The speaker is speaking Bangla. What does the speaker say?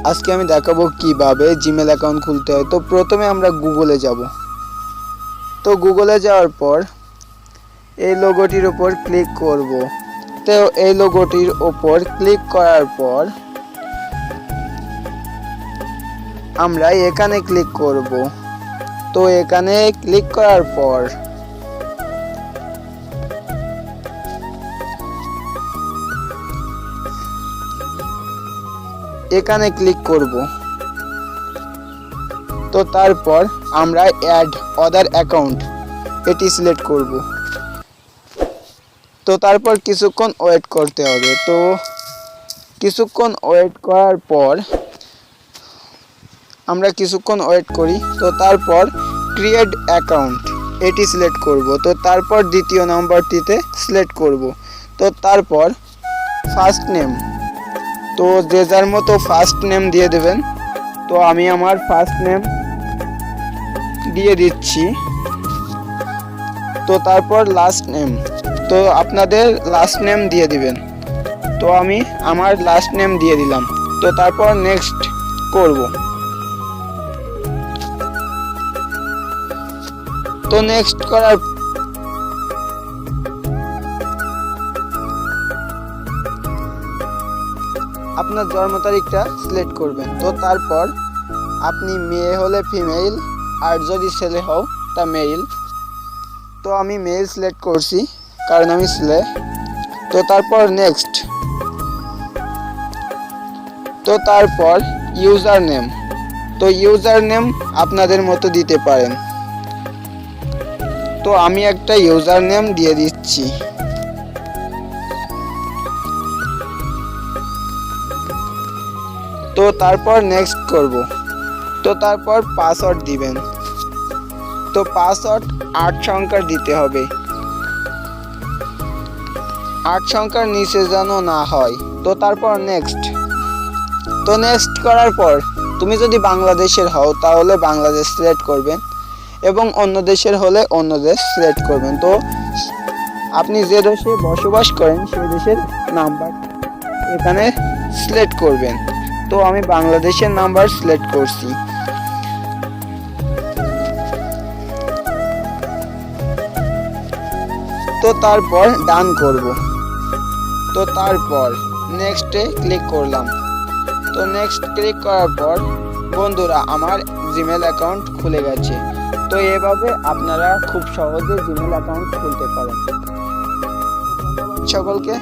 আজকে আমি দেখাবো কিভাবে জিমেল অ্যাকাউন্ট খুলতে হয়। তো প্রথমে আমরা গুগলে যাব। তো গুগলে যাওয়ার পর এই লোগোটির উপর ক্লিক করব। তো এই লোগোটির উপর ক্লিক করার পর আমরা এখানে ক্লিক করব। তো এখানে ক্লিক করার পর এখানে ক্লিক করব। তো তারপর আমরা অ্যাড আদার অ্যাকাউন্ট এটি সিলেক্ট করব। তো তারপর কিছুক্ষণ ওয়েট করতে হবে। তো কিছুক্ষণ ওয়েট করার পর আমরা কিছুক্ষণ ওয়েট করি। তো তারপর ক্রিয়েট অ্যাকাউন্ট এটি সিলেক্ট করব। তো তারপর দ্বিতীয় নাম্বারটিতে সিলেক্ট করব। তো তারপর ফার্স্ট নেম, তো যে যার মতো ফার্স্ট নেম দিয়ে দেবেন। তো আমি আমার ফার্স্ট নেম দিয়ে দিচ্ছি। তো তারপর লাস্ট নেম, তো আপনাদের লাস্ট নেম দিয়ে দিবেন। তো আমি আমার লাস্ট নেম দিয়ে দিলাম। তো তারপর নেক্সট করব। তো নেক্সট করার আপনার জন্ম তারিখটা সিলেক্ট করবেন। তো তারপর আপনি মেয়ে হলে ফিমেল, আর যদি ছেলে হও তা মেল। তো আমি মেল সিলেক্ট করছি কারণ আমি ছেলে। তো তারপর নেক্সট। তো তারপর ইউজার নেম, তো ইউজার নেম আপনাদের মতো দিতে পারেন। তো আমি একটা ইউজার নেম দিয়ে দিচ্ছি। তো তারপর নেক্সট করব। তো তারপর পাসওয়ার্ড দিবেন। তো পাসওয়ার্ড 8 সংখ্যার দিতে হবে, 8 সংখ্যার নিচে যেন না হয়। তো তারপর নেক্সট। তো নেক্সট করার পর তুমি যদি বাংলাদেশের হও তাহলে বাংলাদেশ সিলেক্ট করবেন, এবং অন্য দেশের হলে অন্য দেশ সিলেক্ট করবেন। তো আপনি যে দেশে বসবাস করেন সেই দেশের নাম্বার এখানে সিলেক্ট করবেন। তো আমি বাংলাদেশের নাম্বার সিলেক্ট করছি। তো তারপর ডান করব। তো তারপর নেক্সটে ক্লিক করলাম। তো নেক্সট ক্লিক করার পর বন্ধুরা আমার জিমেল অ্যাকাউন্ট খুলে গেছে। তো এভাবে আপনারা খুব সহজে জিমেল অ্যাকাউন্ট খুলতে পারেন। সকলকে